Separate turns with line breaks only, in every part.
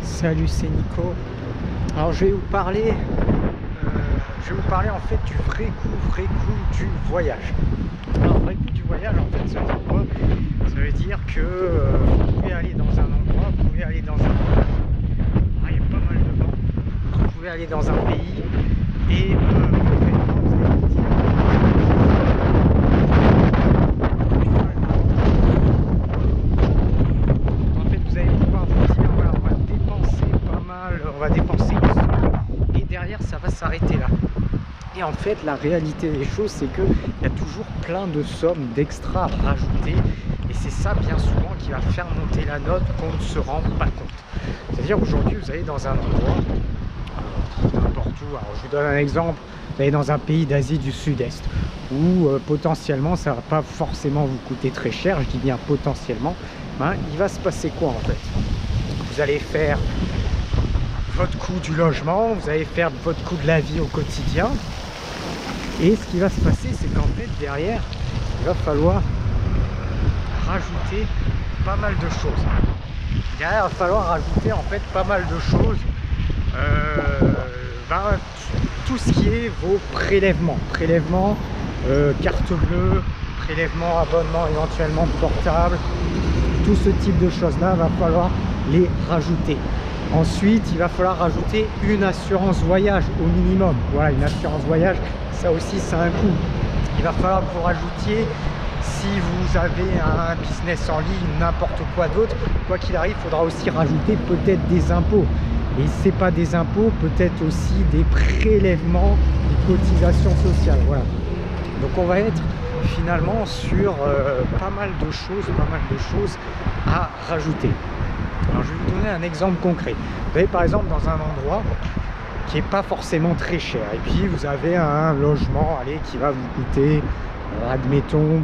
Salut, c'est Nico. Alors je vais vous parler en fait du vrai coup du voyage. Alors vrai coup du voyage en fait ça veut dire quoi? Ça veut dire que vous pouvez aller dans un endroit, vous pouvez aller dans un il y a pas mal de vent, vous pouvez aller dans un pays et concrètement vous allez vous dire en fait vous allez pouvoir vous dire voilà, on va dépenser pas mal, on va dépenser une somme et derrière ça va s'arrêter là. Et en fait, la réalité des choses, c'est qu'il y a toujours plein de sommes d'extra à rajouter. Et c'est ça, bien souvent, qui va faire monter la note qu'on ne se rend pas compte. C'est-à-dire, aujourd'hui, vous allez dans un endroit, n'importe où. Alors, je vous donne un exemple. Vous allez dans un pays d'Asie du Sud-Est, où potentiellement, ça ne va pas forcément vous coûter très cher. Je dis bien potentiellement. Ben, il va se passer quoi, en fait? Vous allez faire votre coût du logement, vous allez faire votre coût de la vie au quotidien. Et ce qui va se passer, c'est qu'en fait, derrière, il va falloir rajouter pas mal de choses. Derrière, il va falloir rajouter en fait pas mal de choses. Tout ce qui est vos prélèvements. Prélèvements, carte bleue, prélèvements, abonnement éventuellement portable. Tout ce type de choses-là, va falloir les rajouter. Ensuite, il va falloir rajouter une assurance voyage au minimum. Voilà, une assurance voyage, ça aussi, c'est un coût. Il va falloir que vous rajoutiez, si vous avez un business en ligne, n'importe quoi d'autre, quoi qu'il arrive, il faudra aussi rajouter peut-être des impôts. Et si ce n'est pas des impôts, peut-être aussi des prélèvements, des cotisations sociales. Voilà. Donc on va être finalement sur pas mal de choses à rajouter. Alors je vais vous donner un exemple concret. Vous avez par exemple dans un endroit qui n'est pas forcément très cher et puis vous avez un logement qui va vous coûter admettons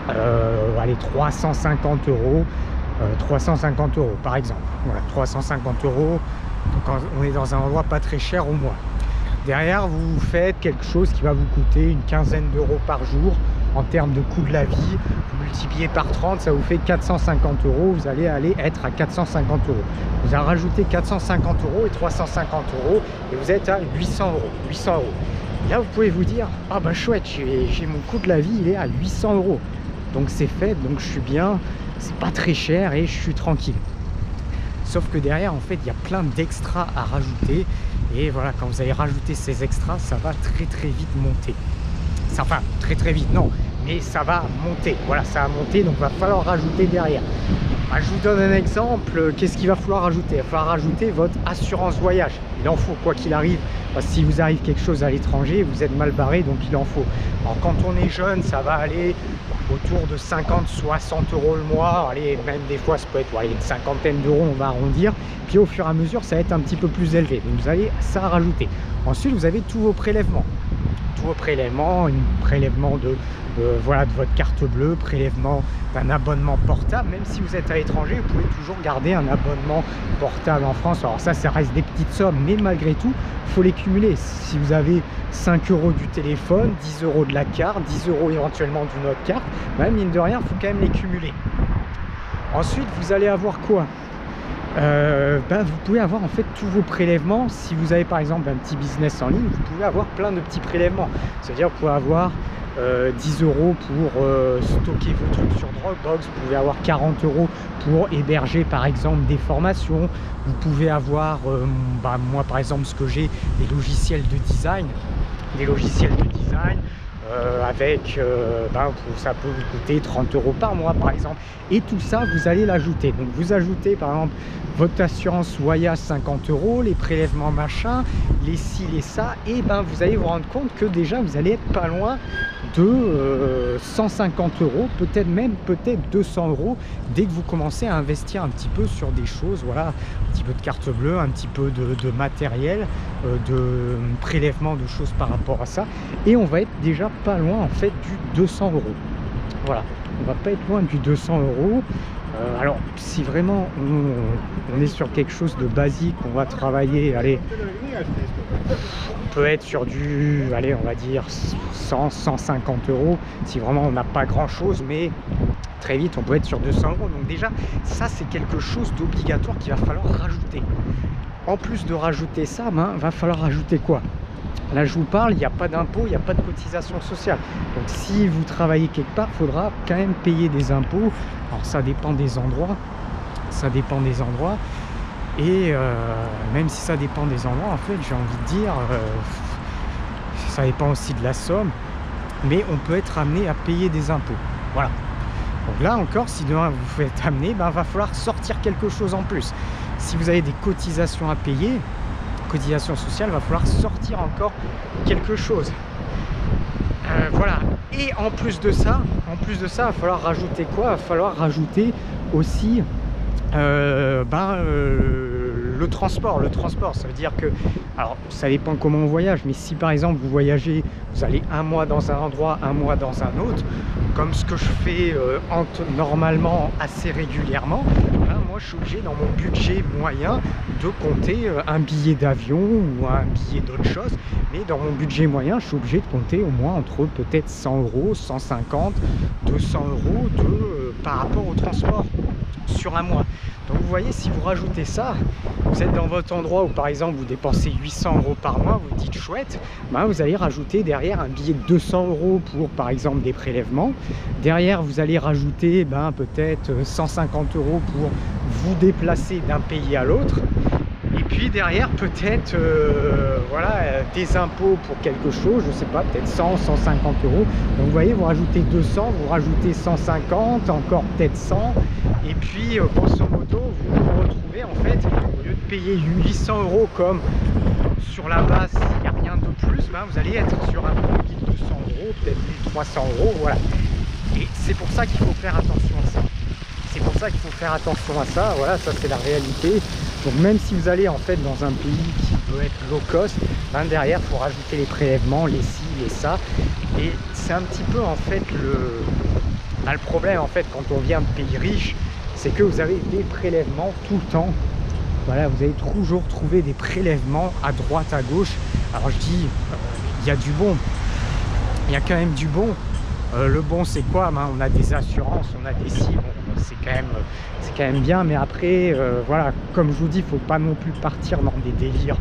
350 euros 350 euros par exemple. Voilà, 350 euros. Donc on est dans un endroit pas très cher au mois. Derrière vous faites quelque chose qui va vous coûter une quinzaine d'euros par jour en termes de coût de la vie. Vous multipliez par 30, ça vous fait 450 euros. Vous allez être à 450 euros. Vous avez rajouté 450 euros et 350 euros et vous êtes à 800 euros. 800 euros. Là, vous pouvez vous dire, ah bah chouette, j'ai mon coût de la vie, il est à 800 euros. Donc c'est fait, donc je suis bien, c'est pas très cher et je suis tranquille. Sauf que derrière, en fait, il y a plein d'extras à rajouter. Et voilà, quand vous allez rajouter ces extras, ça va très vite monter. Enfin, très vite, non, mais ça va monter. Voilà, ça va monter, donc il va falloir rajouter derrière. Je vous donne un exemple. Qu'est-ce qu'il va falloir rajouter? Il va falloir rajouter votre assurance voyage. Il en faut, quoi qu'il arrive. Parce que si vous arrive quelque chose à l'étranger, vous êtes mal barré, donc il en faut. Alors quand on est jeune, ça va aller autour de 50-60 euros le mois. Allez, même des fois, ça peut être une cinquantaine d'euros, on va arrondir. Puis au fur et à mesure, ça va être un petit peu plus élevé. Donc vous avez ça à rajouter. Ensuite, vous avez tous vos prélèvements. Vos prélèvements, un prélèvement de votre carte bleue, prélèvement d'un abonnement portable. Même si vous êtes à l'étranger, vous pouvez toujours garder un abonnement portable en France. Alors ça reste des petites sommes, mais malgré tout, il faut les cumuler. Si vous avez 5 euros du téléphone, 10 euros de la carte, 10 euros éventuellement d'une autre carte, mine de rien, il faut quand même les cumuler. Ensuite, vous allez avoir quoi? Vous pouvez avoir en fait tous vos prélèvements. Si vous avez par exemple un petit business en ligne, vous pouvez avoir plein de petits prélèvements. C'est-à-dire vous pouvez avoir 10 euros pour stocker vos trucs sur Dropbox, vous pouvez avoir 40 euros pour héberger par exemple des formations, vous pouvez avoir, moi par exemple ce que j'ai, des logiciels de design, ça peut vous coûter 30 euros par mois par exemple, et tout ça vous allez l'ajouter. Donc vous ajoutez par exemple votre assurance voyage 50 euros, les prélèvements machin, les ci, les ça, et vous allez vous rendre compte que déjà vous allez être pas loin de 150 euros, peut-être 200 euros dès que vous commencez à investir un petit peu sur des choses, voilà, un petit peu de carte bleue, un petit peu de matériel, de prélèvement de choses par rapport à ça, et on va être déjà pas loin en fait du 200 euros. Voilà, on va pas être loin du 200 euros. Alors si vraiment on est sur quelque chose de basique, on va travailler, allez, on peut être sur du, allez, on va dire 100-150 euros si vraiment on n'a pas grand chose, mais très vite on peut être sur 200 €. Donc déjà ça c'est quelque chose d'obligatoire qu'il va falloir rajouter. En plus de rajouter ça, ben, va falloir rajouter quoi? Là je vous parle, il n'y a pas d'impôt, il n'y a pas de cotisation sociale. Donc si vous travaillez quelque part, il faudra quand même payer des impôts. Alors ça dépend des endroits, ça dépend des endroits. Et même si ça dépend des endroits, en fait, j'ai envie de dire, ça dépend aussi de la somme. Mais on peut être amené à payer des impôts. Voilà. Donc là encore, si demain vous faites amener, ben, va falloir sortir quelque chose en plus. Si vous avez des cotisations à payer, cotisation sociale, va falloir sortir encore quelque chose. Voilà. Et en plus de ça, il va falloir rajouter quoi? Il va falloir rajouter aussi le transport. Le transport, ça veut dire que, alors ça dépend comment on voyage, mais si par exemple vous voyagez, vous allez un mois dans un endroit, un mois dans un autre, comme ce que je fais normalement assez régulièrement, ben, moi je suis obligé dans mon budget moyen de compter un billet d'avion ou un billet d'autre chose, mais dans mon budget moyen je suis obligé de compter au moins entre peut-être 100 €, 150, 200 € par rapport au transport sur un mois. Donc vous voyez, si vous rajoutez ça, vous êtes dans votre endroit où par exemple vous dépensez 800 € par mois, vous dites chouette, ben vous allez rajouter derrière un billet de 200 € pour par exemple des prélèvements. Derrière vous allez rajouter peut-être 150 € pour vous déplacer d'un pays à l'autre. Et puis derrière peut-être voilà, des impôts pour quelque chose, je sais pas, peut-être 100, 150 €. Donc vous voyez, vous rajoutez 200, vous rajoutez 150, encore peut-être 100. Et puis grosso modo, vous vous retrouvez en fait, au lieu de payer 800 € comme sur la base, il n'y a rien de plus, ben, vous allez être sur un peu 1200 €, peut-être 1300 €, voilà. Et c'est pour ça qu'il faut faire attention à ça. C'est pour ça qu'il faut faire attention à ça, voilà, ça c'est la réalité. Donc même si vous allez en fait dans un pays qui peut être low cost, ben derrière il faut rajouter les prélèvements, les ci, les ça. Et c'est un petit peu en fait le problème en fait quand on vient de pays riches, c'est que vous avez des prélèvements tout le temps. Voilà, vous allez toujours trouver des prélèvements à droite, à gauche. Alors je dis, il y a du bon, il y a quand même du bon. Le bon c'est quoi? On a des assurances, on a des si, bon, c'est quand même bien, mais après voilà, comme je vous dis, il ne faut pas non plus partir dans des délires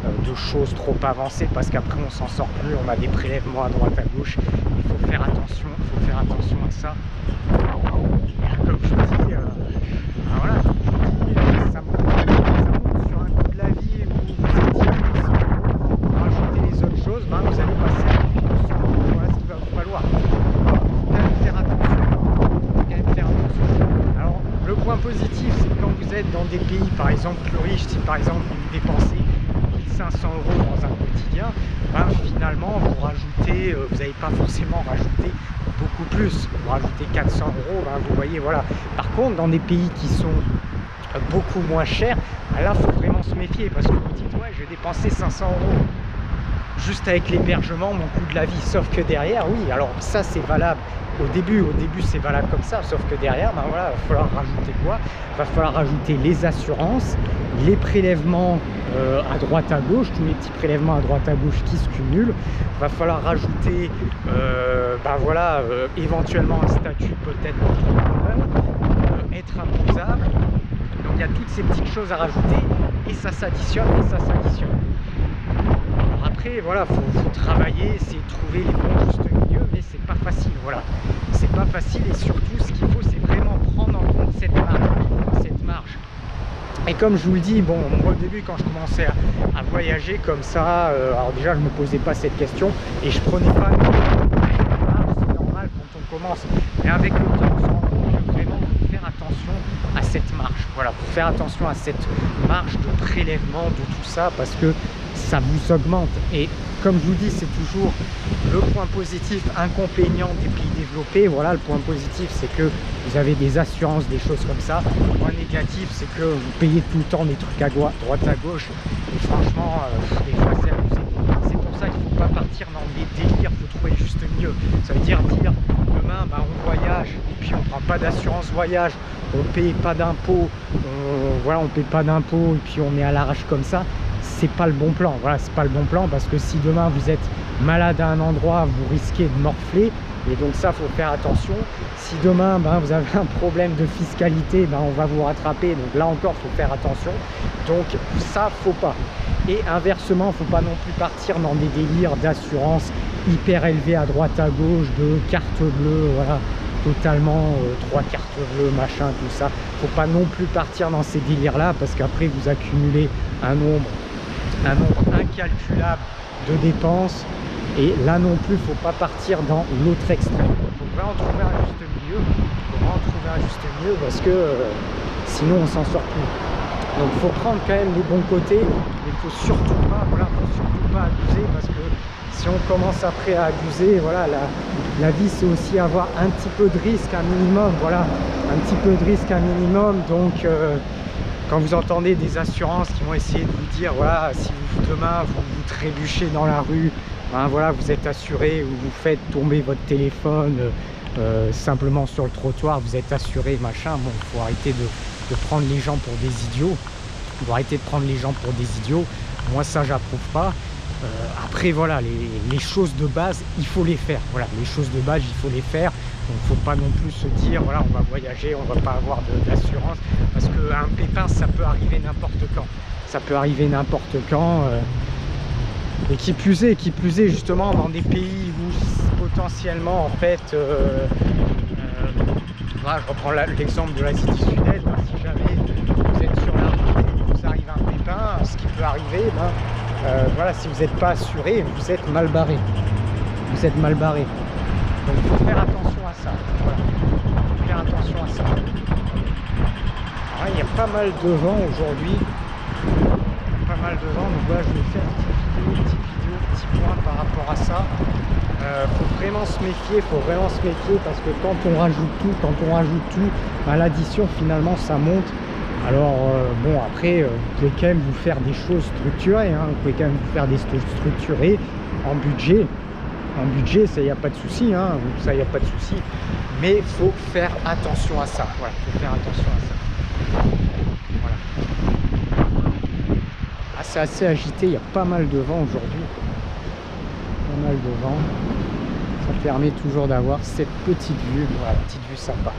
de choses trop avancées, parce qu'après on s'en sort plus, on a des prélèvements à droite, à gauche. Il faut faire attention, à ça. Comme je vous dis, voilà, ça monte sur un coup de la vie où vous étiez pour rajouter les autres choses, vous allez passer à 200 €, voilà ce qu'il va vous falloir. Il faut quand même faire attention. Alors le point positif, c'est que quand vous êtes dans des pays par exemple plus riches, si par exemple vous dépensez 1500 € dans un quotidien, finalement vous rajoutez, vous n'avez pas forcément rajouté beaucoup plus, vous rajoutez 400 €, vous voyez, voilà. Par contre dans des pays qui sont beaucoup moins chers, là il faut vraiment se méfier, parce que vous dites ouais, je vais dépenser 500 € juste avec l'hébergement, mon coût de la vie, sauf que derrière, oui, alors ça c'est valable au début c'est valable comme ça, sauf que derrière, voilà, il va falloir rajouter quoi? Il va falloir rajouter les assurances, les prélèvements à droite à gauche, tous les petits prélèvements à droite à gauche qui se cumulent. Il va falloir rajouter voilà, éventuellement un statut peut-être d'entrepreneur, être imposable. Donc il y a toutes ces petites choses à rajouter, et ça s'additionne, Alors après voilà, faut travailler, essayer de trouver les bons juste milieux, mais c'est pas facile, voilà. C'est pas facile, et surtout ce qu'il faut, c'est vraiment prendre en compte cette marge. Et comme je vous le dis, bon, moi, au début quand je commençais à voyager comme ça, alors déjà je me posais pas cette question et je prenais pas de marge, c'est normal quand on commence, mais avec le temps on se rend compte que vraiment il faut faire attention à cette marge, voilà, faut faire attention à cette marge de prélèvement, de tout ça, parce que ça vous augmente. Et comme je vous dis, c'est toujours le point positif, inconvénient des pays développés. Voilà, le point positif, c'est que vous avez des assurances, des choses comme ça. Le point négatif, c'est que vous payez tout le temps des trucs à droite, à gauche. Et franchement, des fois, c'est abusé. C'est pour ça qu'il ne faut pas partir dans des délires, il faut trouver juste mieux. Ça veut dire demain, on voyage, et puis on ne prend pas d'assurance voyage, on ne paye pas d'impôts, voilà, on paye pas d'impôts, et puis on est à l'arrache comme ça. C'est pas le bon plan, voilà, c'est pas le bon plan, parce que si demain vous êtes malade à un endroit, vous risquez de morfler, Et donc ça, faut faire attention. Si demain vous avez un problème de fiscalité, on va vous rattraper. Donc là encore, faut faire attention. Donc ça, faut pas. Et inversement, faut pas non plus partir dans des délires d'assurance hyper élevés à droite à gauche, de carte bleue, voilà, totalement 3 cartes bleues, machin, tout ça. Faut pas non plus partir dans ces délires là, parce qu'après vous accumulez un nombre incalculable de dépenses. Et là non plus, faut pas partir dans l'autre extrême. Il faut vraiment trouver un juste milieu. Parce que sinon on s'en sort plus. Donc il faut prendre quand même les bons côtés, mais il faut surtout pas, abuser, parce que si on commence après à abuser, voilà, la vie c'est aussi avoir un petit peu de risque, un minimum, voilà, un petit peu de risque, un minimum. Donc quand vous entendez des assurances qui vont essayer de vous dire, voilà, si demain vous trébuchez dans la rue, voilà, vous êtes assuré, ou vous faites tomber votre téléphone simplement sur le trottoir, vous êtes assuré, machin. Bon, il faut arrêter de prendre les gens pour des idiots. Il faut arrêter de prendre les gens pour des idiots. Moi, ça, j'approuve pas. Après, voilà, les choses de base, il faut les faire. Voilà, les choses de base, il faut les faire. Donc, il ne faut pas non plus se dire, voilà, on va voyager, on va pas avoir d'assurance. Parce qu'un pépin, ça peut arriver n'importe quand. Ça peut arriver n'importe quand. Et qui plus est, justement, dans des pays où potentiellement, en fait, voilà, je reprends l'exemple de l'Asie du Sud-Est, si jamais vous êtes sur la route et vous arrive un pépin, ce qui peut arriver, voilà, si vous n'êtes pas assuré, vous êtes mal barré. Donc il faut faire attention à ça. Voilà. Il faut faire attention à ça. Alors, il y a pas mal de vent aujourd'hui. Donc voilà, je vais faire une petite vidéo, petit point par rapport à ça. Faut vraiment se méfier, parce que quand on rajoute tout, l'addition finalement ça monte. Alors bon, après vous pouvez quand même vous faire des choses structurées, vous pouvez quand même vous faire des choses structurées en budget, ça, il n'y a pas de souci, mais il faut faire attention à ça. Voilà, faut faire attention à ça. Voilà. C'est assez agité, il y a pas mal de vent aujourd'hui, ça permet toujours d'avoir cette petite vue, voilà, petite vue sympa.